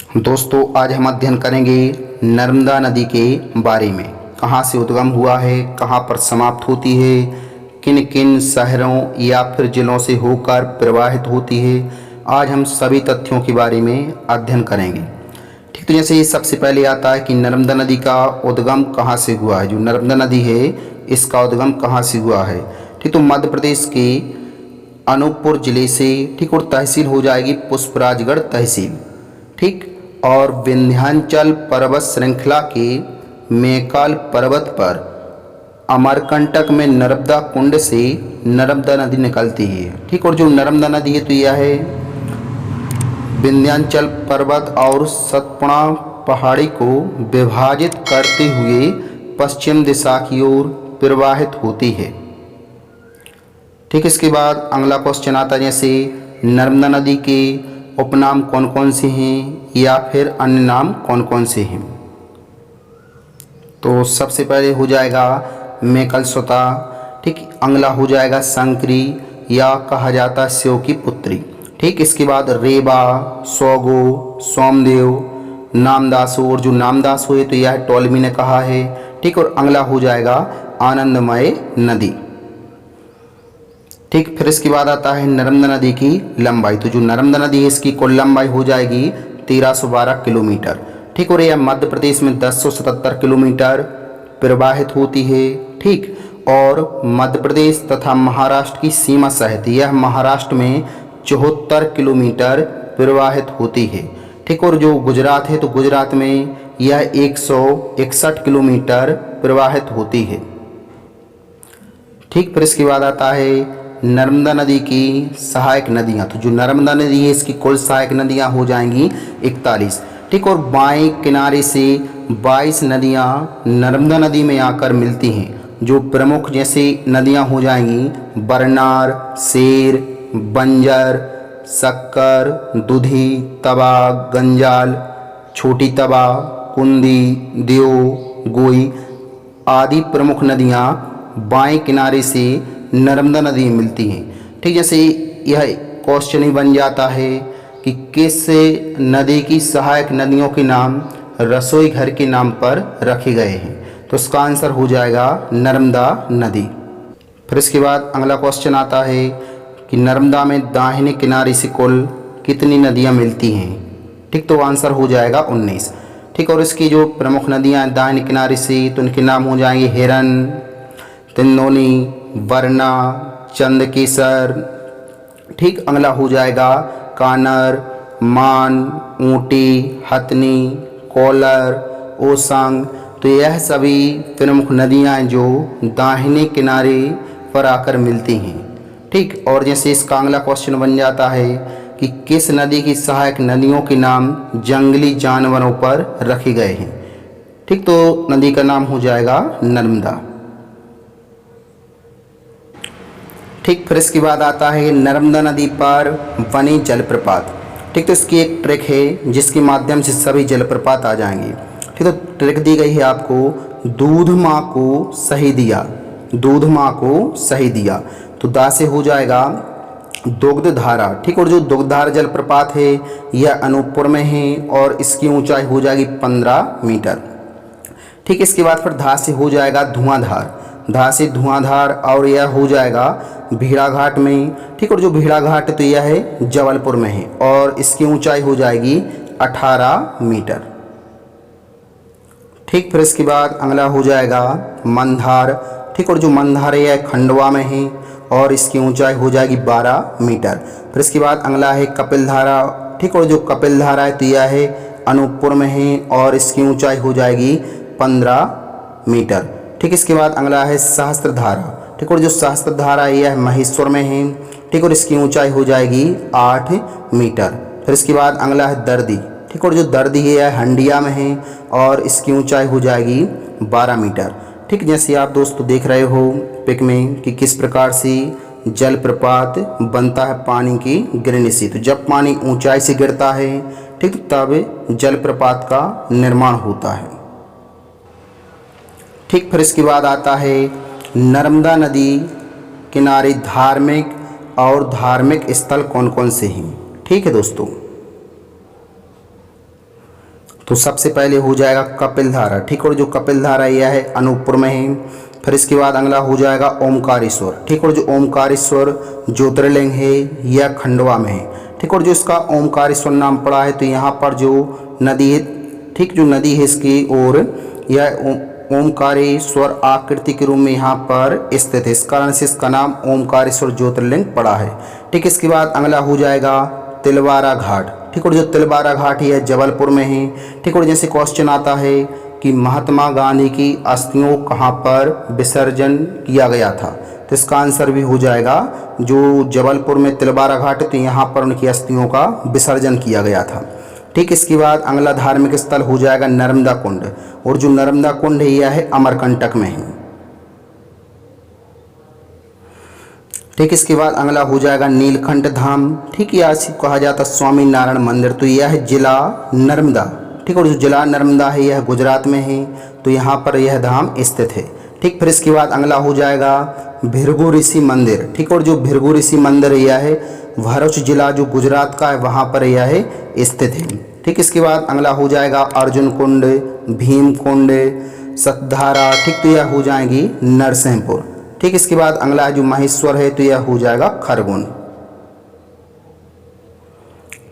दोस्तों आज हम अध्ययन करेंगे नर्मदा नदी के बारे में। कहाँ से उद्गम हुआ है, कहाँ पर समाप्त होती है, किन किन शहरों या फिर जिलों से होकर प्रवाहित होती है। आज हम सभी तथ्यों के बारे में अध्ययन करेंगे। ठीक, तो जैसे सबसे पहले आता है कि नर्मदा नदी का उद्गम कहाँ से हुआ है। जो नर्मदा नदी है इसका उद्गम कहाँ से हुआ है। ठीक, तो मध्य प्रदेश के अनूपपुर जिले से, ठीक, और तहसील हो जाएगी पुष्पराजगढ़ तहसील। ठीक, और विंध्याचल पर्वत श्रृंखला के मैकाल पर्वत पर अमरकंटक में नर्मदा कुंड से नर्मदा नदी निकलती है। ठीक, और जो नर्मदा नदी है तो यह है विंध्याचल पर्वत और सतपुड़ा पहाड़ी को विभाजित करते हुए पश्चिम दिशा की ओर प्रवाहित होती है। ठीक, इसके बाद अगला क्वेश्चन आता है जैसे नर्मदा नदी के उपनाम कौन कौन से हैं या फिर अन्य नाम कौन कौन से हैं। तो सबसे पहले हो जाएगा मेकलसुता। ठीक, अगला हो जाएगा शंकरी या कहा जाता शिव की पुत्री। ठीक, इसके बाद रेवा, सौगो, सोमदेव, नामदासो, और जो नामदासो है तो यह टोलमी ने कहा है। ठीक, और अगला हो जाएगा आनंदमय नदी। ठीक, फिर इसके बाद आता है नर्मदा नदी की लंबाई। तो जो नर्मदा नदी है इसकी कुल लंबाई हो जाएगी 1312 किलोमीटर। ठीक, और यह मध्य प्रदेश में 1077 किलोमीटर प्रवाहित होती है। ठीक, और मध्य प्रदेश तथा महाराष्ट्र की सीमा सहित यह महाराष्ट्र में 74 किलोमीटर प्रवाहित होती है। ठीक, और जो गुजरात है तो गुजरात में यह 161 किलोमीटर प्रवाहित होती है। ठीक, फिर इसके बाद आता है नर्मदा नदी की सहायक नदियाँ। तो जो नर्मदा नदी है इसकी कुल सहायक नदियाँ हो जाएंगी 41। ठीक, और बाएं किनारे से 22 नदियाँ नर्मदा नदी में आकर मिलती हैं। जो प्रमुख जैसे नदियाँ हो जाएंगी बरनार, शेर, बंजर, शक्कर, दुधी, तवा, गंजाल, छोटी तवा, कुंदी, देव, गोई आदि प्रमुख नदियाँ बाएं किनारे से नर्मदा नदी में मिलती हैं। ठीक, जैसे यह क्वेश्चन ही बन जाता है कि किस नदी की सहायक नदियों के नाम रसोई घर के नाम पर रखे गए हैं। तो इसका आंसर हो जाएगा नर्मदा नदी। फिर इसके बाद अगला क्वेश्चन आता है कि नर्मदा में दाहिने किनारे से कुल कितनी नदियां मिलती हैं। ठीक, तो आंसर हो जाएगा 19। ठीक, और इसकी जो प्रमुख नदियां हैं दाहिने किनारे से तो उनके नाम हो जाएंगे हिरन, तिंदोनी, वरना, चंदकेसर। ठीक, अगला हो जाएगा कानर, मान, ऊटी, हथनी, कोलर, ओसंग। तो यह सभी प्रमुख नदियां हैं जो दाहिने किनारे पर आकर मिलती हैं। ठीक, और जैसे इसका अगला क्वेश्चन बन जाता है कि किस नदी की सहायक नदियों के नाम जंगली जानवरों पर रखे गए हैं। ठीक, तो नदी का नाम हो जाएगा नर्मदा। ठीक, फिर इसके बाद आता है नर्मदा नदी पर बने जलप्रपात। ठीक, तो इसकी एक ट्रिक है जिसके माध्यम से सभी जलप्रपात आ जाएंगे। ठीक, तो ट्रिक दी गई है आपको, दूध माँ को सही दिया, दूध माँ को सही दिया। तो दा से हो जाएगा दुग्धधारा। ठीक, और जो दुग्धधारा जलप्रपात है यह अनूपपुर में है और इसकी ऊंचाई हो जाएगी 15 मीटर। ठीक, इसके बाद फिर धा से हो जाएगा धुआंधार, धा से धुआंधार, और यह हो जाएगा भेड़ाघाट में। ठीक, और जो भेड़ाघाट तो यह है जबलपुर में है और इसकी ऊंचाई हो जाएगी 18 मीटर। ठीक, फिर इसके बाद अगला हो जाएगा मंदार। ठीक, और जो मंदार है यह खंडवा में है और इसकी ऊंचाई हो जाएगी 12 मीटर। फिर इसके बाद अगला है कपिलधारा। ठीक, और जो कपिलधारा है तो यह है अनूपपुर में है और इसकी ऊंचाई हो जाएगी 15 मीटर। ठीक, इसके बाद अगला है सहस्त्रधारा। ठीक, और जो सहस्त्रधारा है यह महेश्वर में है। ठीक, और इसकी ऊंचाई हो जाएगी 8 मीटर। फिर इसके बाद अगला है दर्दी। ठीक, और जो दर्दी है यह हंडिया में है और इसकी ऊंचाई हो जाएगी 12 मीटर। ठीक, जैसे आप दोस्तों देख रहे हो पिक में कि किस प्रकार से जलप्रपात बनता है पानी की गिरने से। तो जब पानी ऊंचाई से गिरता है, ठीक, तब जलप्रपात का निर्माण होता है। ठीक, फिर इसके बाद आता है नर्मदा नदी किनारे धार्मिक और धार्मिक स्थल कौन कौन से हैं। ठीक है दोस्तों, तो सबसे पहले हो जाएगा कपिल धारा, ठीक। और जो कपिल धारा यह है अनूपपुर में है। फिर इसके बाद अगला हो जाएगा ओमकारेश्वर, ठीक। और जो ओमकारेश्वर ज्योतिर्लिंग है यह खंडवा में है, ठीक। और जो इसका ओमकारेश्वर नाम पड़ा है तो यहाँ पर जो नदी है, ठीक, जो नदी है इसकी, और यह ओमकारेश्वर आकृति के रूप में यहाँ पर स्थित है, इस कारण से इसका नाम ओमकारेश्वर ज्योतिर्लिंग पड़ा है, ठीक। इसके बाद अगला हो जाएगा तिलवारा घाट, ठीक। और जो तिलवारा घाट है जबलपुर में है, ठीक। और जैसे क्वेश्चन आता है कि महात्मा गांधी की अस्थियों कहाँ पर विसर्जन किया गया था, तो इसका आंसर भी हो जाएगा जो जबलपुर में तिलवारा घाट है तो यहाँ पर उनकी अस्थियों का विसर्जन किया गया था, ठीक। इसके बाद अगला धार्मिक स्थल हो जाएगा नर्मदा कुंड, और जो नर्मदा कुंड है यह है अमरकंटक में है, ठीक। इसके बाद अगला हो जाएगा नीलकंठ धाम, ठीक। या कहा जाता स्वामी नारायण मंदिर, तो यह है जिला नर्मदा, ठीक। और जो जिला नर्मदा है यह गुजरात में है, तो यहाँ पर यह धाम स्थित है, ठीक। फिर इसके बाद अगला हो जाएगा भृगु ऋषि मंदिर, ठीक। और जो भृगु ऋषि मंदिर है यह है भरूच जिला जो गुजरात का है वहाँ पर यह है स्थित है, ठीक। इसके बाद अगला हो जाएगा अर्जुन कुंड, भीम कुंड, सतधारा, ठीक। तो यह हो जाएंगी नरसिंहपुर, ठीक। इसके बाद अगला जो महेश्वर है तो यह हो जाएगा खरगोन,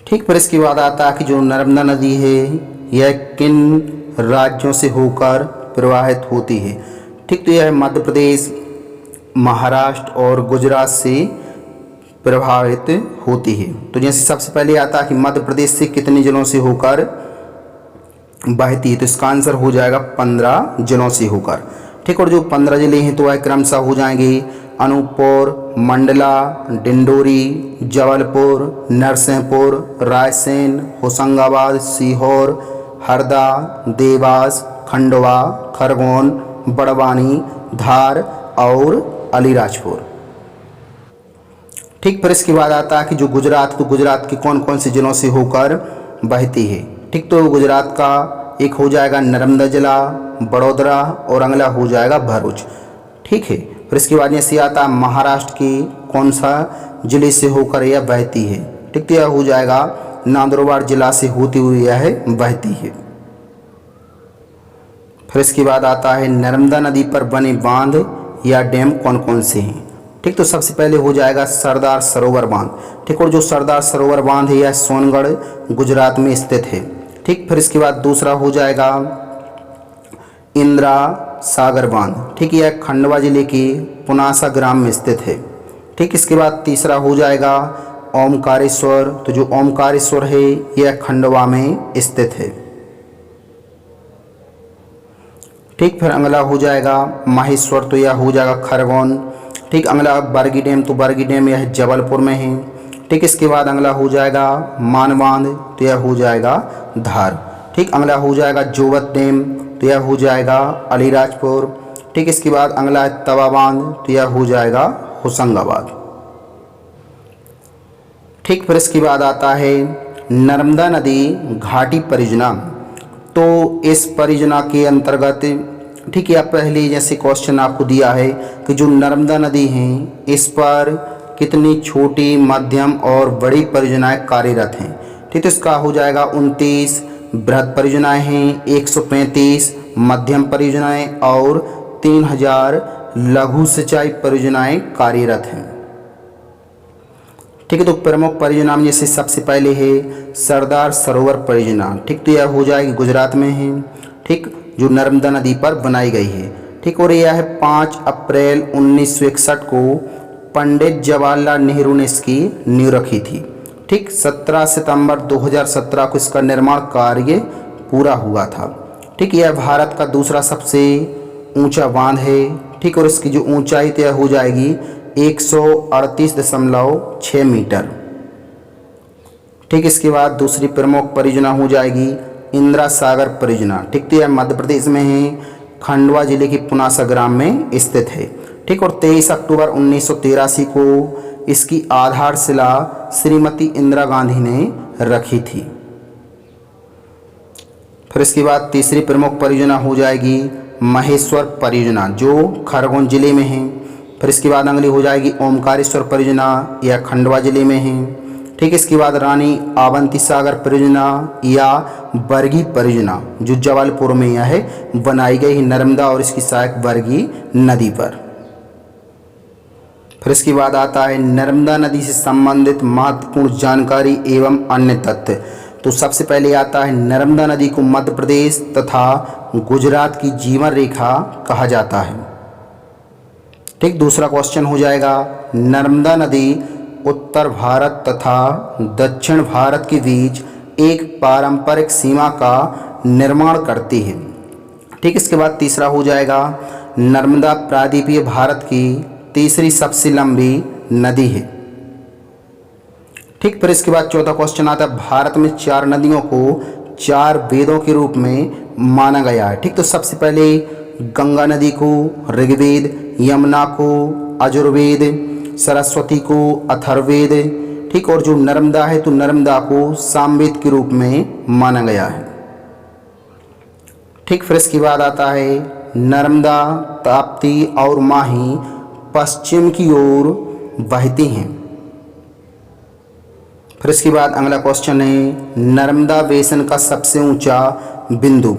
ठीक। फिर इसके बाद आता है कि जो नर्मदा नदी है यह किन राज्यों से होकर प्रवाहित होती है, ठीक। तो यह मध्य प्रदेश, महाराष्ट्र और गुजरात से प्रभावित होती है। तो जैसे सबसे पहले आता है कि मध्य प्रदेश से कितने जिलों से होकर बहती है, तो इसका आंसर हो जाएगा 15 जिलों से होकर, ठीक। और जो 15 जिले हैं तो वह क्रमशः हो जाएंगे अनूपपुर, मंडला, डिंडोरी, जबलपुर, नरसिंहपुर, रायसेन, होशंगाबाद, सीहोर, हरदा, देवास, खंडवा, खरगोन, बड़वानी, धार और अलीराजपुर, ठीक। फिर इसके बाद आता है कि जो गुजरात, तो गुजरात के कौन कौन से जिलों से होकर बहती है, ठीक। तो गुजरात का एक हो जाएगा नर्मदा जिला, बड़ोदरा और अगला हो जाएगा भरूच, ठीक है। फिर इसके बाद जैसे आता है महाराष्ट्र की कौन सा जिले से होकर यह बहती है, ठीक। तो यह हो जाएगा नंदुरबार जिला से होती हुई यह बहती है। फिर इसके बाद आता है नर्मदा नदी पर बने बांध या डैम कौन कौन से हैं, ठीक। तो सबसे पहले हो जाएगा सरदार सरोवर बांध, ठीक। और जो सरदार सरोवर बांध है यह सोनगढ़ गुजरात में स्थित है, ठीक। फिर इसके बाद दूसरा हो जाएगा इंदिरा सागर बांध, ठीक। यह खंडवा जिले के पुनासा ग्राम में स्थित है, ठीक। इसके बाद तीसरा हो जाएगा ओमकारेश्वर, तो जो ओमकारेश्वर है यह खंडवा में स्थित है, ठीक। फिर अगला हो जाएगा माहेश्वर, तो यह हो जाएगा खरगोन, ठीक। अगला बरगी डैम, तो बरगी डैम यह जबलपुर में है, ठीक। इसके बाद अगला हो जाएगा मानबांध, तो यह हो जाएगा धार, ठीक। अगला हो जाएगा जोवत डैम, तो यह हो जाएगा अलीराजपुर, ठीक। इसके बाद अगला है तवा बांध, तो यह हो जाएगा होशंगाबाद, ठीक। फिर इसके बाद आता है नर्मदा नदी घाटी परियोजना, तो इस परियोजना के अंतर्गत, ठीक है, पहले जैसे क्वेश्चन आपको दिया है कि जो नर्मदा नदी है इस पर कितनी छोटी, मध्यम और बड़ी परियोजनाएं कार्यरत हैं, ठीक। तो इसका हो जाएगा 29 बृहद परियोजनाएं हैं, 135 मध्यम परियोजनाएं और 3000 लघु सिंचाई परियोजनाएं कार्यरत हैं, ठीक है। तो प्रमुख परियोजना में जैसे सबसे पहले है सरदार सरोवर परियोजना, ठीक। तो यह हो जाएगी गुजरात में है, ठीक, जो नर्मदा नदी पर बनाई गई है, ठीक। और यह है 5 अप्रैल 1961 को पंडित जवाहरलाल नेहरू ने इसकी नींव रखी थी, ठीक। 17 सितंबर 2017 को इसका निर्माण कार्य पूरा हुआ था, ठीक। यह भारत का दूसरा सबसे ऊंचा बांध है, ठीक। और इसकी जो ऊंचाई तय हो जाएगी 138.6 मीटर, ठीक। इसके बाद दूसरी प्रमुख परियोजना हो जाएगी इंदिरा सागर परियोजना, ठीक। तो यह मध्य प्रदेश में है, खंडवा जिले के पुनासा ग्राम में स्थित है, ठीक। और 23 अक्टूबर 1983 को इसकी आधारशिला श्रीमती इंदिरा गांधी ने रखी थी। फिर इसके बाद तीसरी प्रमुख परियोजना हो जाएगी महेश्वर परियोजना जो खरगोन जिले में है। फिर इसके बाद अगली हो जाएगी ओमकारेश्वर परियोजना, यह खंडवा जिले में है, ठीक, इसके बाद रानी अवंती सागर परियोजना या बरगी परियोजना जो जबलपुर में यह बनाई गई है नर्मदा और इसकी सहायक बरगी नदी पर। फिर इसके बाद आता है नर्मदा नदी से संबंधित महत्वपूर्ण जानकारी एवं अन्य तथ्य। तो सबसे पहले आता है नर्मदा नदी को मध्य प्रदेश तथा गुजरात की जीवन रेखा कहा जाता है। ठीक, दूसरा क्वेश्चन हो जाएगा नर्मदा नदी उत्तर भारत तथा दक्षिण भारत के बीच एक पारंपरिक सीमा का निर्माण करती है। ठीक, इसके बाद तीसरा हो जाएगा नर्मदा प्रायद्वीपीय भारत की तीसरी सबसे लंबी नदी है। ठीक, फिर इसके बाद चौथा क्वेश्चन आता है भारत में 4 नदियों को 4 वेदों के रूप में माना गया है। ठीक, तो सबसे पहले गंगा नदी को ऋग्वेद, यमुना को यजुर्वेद, सरस्वती को अथर्ववेद। ठीक, और जो नर्मदा है तो नर्मदा को सामवेद के रूप में माना गया है। ठीक, फिर इसके बाद आता है नर्मदा, ताप्ती और माही पश्चिम की ओर बहती हैं। फिर इसके बाद अगला क्वेश्चन है नर्मदा बेसिन का सबसे ऊंचा बिंदु।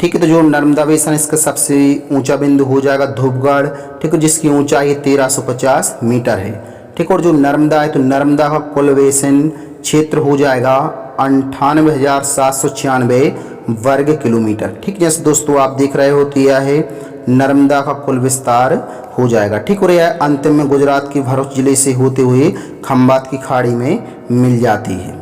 ठीक है, तो जो नर्मदा बेसिन इसका सबसे ऊंचा बिंदु हो जाएगा धूपगढ़। ठीक है, जिसकी ऊंचाई 1350 मीटर है। ठीक, और जो नर्मदा है तो नर्मदा का कुल बेसिन क्षेत्र हो जाएगा 98,796 वर्ग किलोमीटर। ठीक, जैसे दोस्तों आप देख रहे हो तो यह है नर्मदा का कुल विस्तार हो जाएगा। ठीक, और यह अंतिम में गुजरात के भरूच जिले से होते हुए खंबात की खाड़ी में मिल जाती है।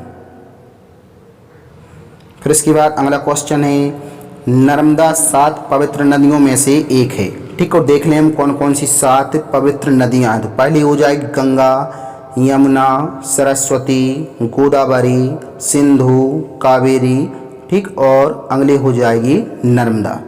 फिर इसके बाद अगला क्वेश्चन है नर्मदा 7 पवित्र नदियों में से एक है। ठीक, और देख लें हम कौन कौन सी 7 पवित्र नदियां हैं। तो पहली हो जाएगी गंगा, यमुना, सरस्वती, गोदावरी, सिंधु, कावेरी। ठीक, और अगली हो जाएगी नर्मदा।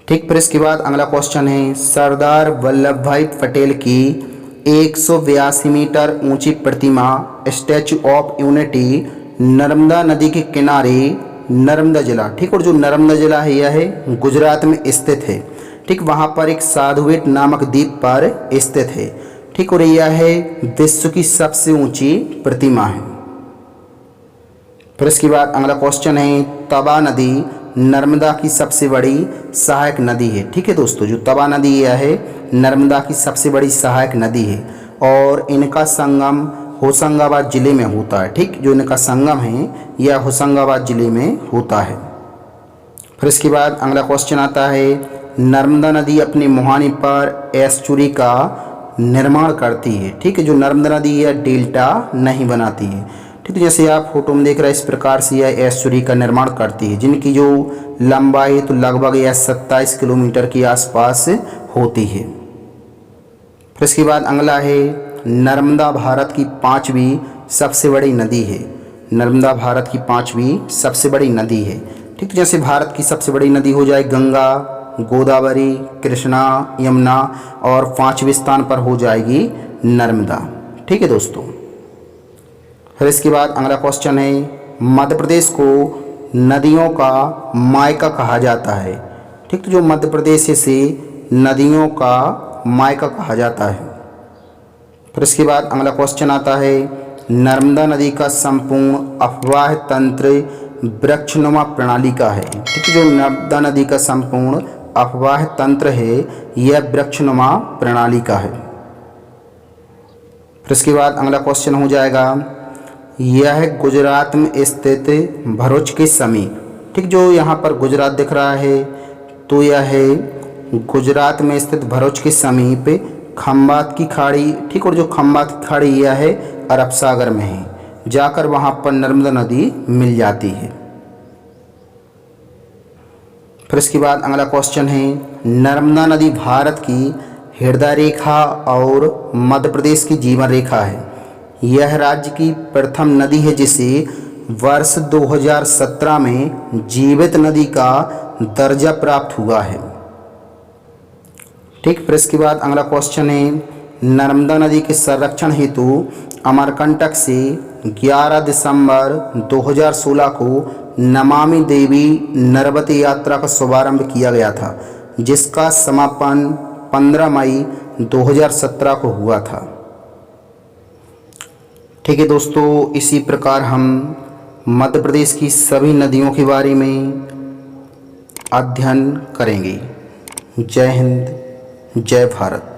ठीक, फिर इसके बाद अगला क्वेश्चन है सरदार वल्लभ भाई पटेल की 182 मीटर ऊंची प्रतिमा स्टैचू ऑफ यूनिटी नर्मदा नदी के किनारे नर्मदा जिला। ठीक, और जो नर्मदा जिला है यह है गुजरात में स्थित है। ठीक, वहाँ पर एक साधुवेट नामक द्वीप पर स्थित है। ठीक, और यह है विश्व की सबसे ऊंची प्रतिमा है। फिर इसके बाद अगला क्वेश्चन है तवा नदी नर्मदा की सबसे बड़ी सहायक नदी है। ठीक है दोस्तों, जो तवा नदी यह है नर्मदा की सबसे बड़ी सहायक नदी है और इनका संगम होशंगाबाद जिले में होता है। ठीक, जो इनका संगम है यह होशंगाबाद जिले में होता है। फिर इसके बाद अगला क्वेश्चन आता है नर्मदा नदी अपने मुहाने पर एस्चुरी का निर्माण करती है। ठीक है, जो नर्मदा नदी यह डेल्टा नहीं बनाती है। ठीक, जैसे आप फोटो में देख रहे हैं इस प्रकार से यह एस्चुरी का निर्माण करती है, जिनकी जो लंबाई तो लगभग यह 27 किलोमीटर के आसपास होती है। फिर इसके बाद अगला है नर्मदा भारत की 5वीं सबसे बड़ी नदी है। नर्मदा भारत की 5वीं सबसे बड़ी नदी है। ठीक, तो जैसे भारत की सबसे बड़ी नदी हो जाए गंगा, गोदावरी, कृष्णा, यमुना और 5वें स्थान पर हो जाएगी नर्मदा। ठीक है दोस्तों। फिर इसके बाद अगला क्वेश्चन है मध्य प्रदेश को नदियों का मायका कहा जाता है। ठीक, तो जो मध्य प्रदेश से नदियों का मायका कहा जाता है। फिर इसके बाद अगला क्वेश्चन आता है नर्मदा नदी का संपूर्ण अफवाह तंत्र वृक्षनुमा प्रणाली का है। ठीक, जो नर्मदा नदी का संपूर्ण अफवाह तंत्र है यह वृक्षनुमा प्रणाली का है। फिर इसके बाद अगला क्वेश्चन हो जाएगा यह गुजरात में स्थित भरूच के समीप। ठीक, जो यहाँ पर गुजरात दिख रहा है तो यह है गुजरात में स्थित भरूच के समीप खंबात की खाड़ी। ठीक, और जो खंबात की खाड़ी यह है अरब सागर में है, जाकर वहाँ पर नर्मदा नदी मिल जाती है। फिर इसके बाद अगला क्वेश्चन है नर्मदा नदी भारत की हृदय रेखा और मध्य प्रदेश की जीवन रेखा है। यह राज्य की प्रथम नदी है जिसे वर्ष 2017 में जीवित नदी का दर्जा प्राप्त हुआ है। ठीक, फिर इसके बाद अगला क्वेश्चन है नर्मदा नदी के संरक्षण हेतु अमरकंटक से 11 दिसंबर 2016 को नमामि देवी नर्मदे यात्रा का शुभारंभ किया गया था, जिसका समापन 15 मई 2017 को हुआ था। ठीक है दोस्तों, इसी प्रकार हम मध्य प्रदेश की सभी नदियों के बारे में अध्ययन करेंगे। जय हिंद, जय भारत।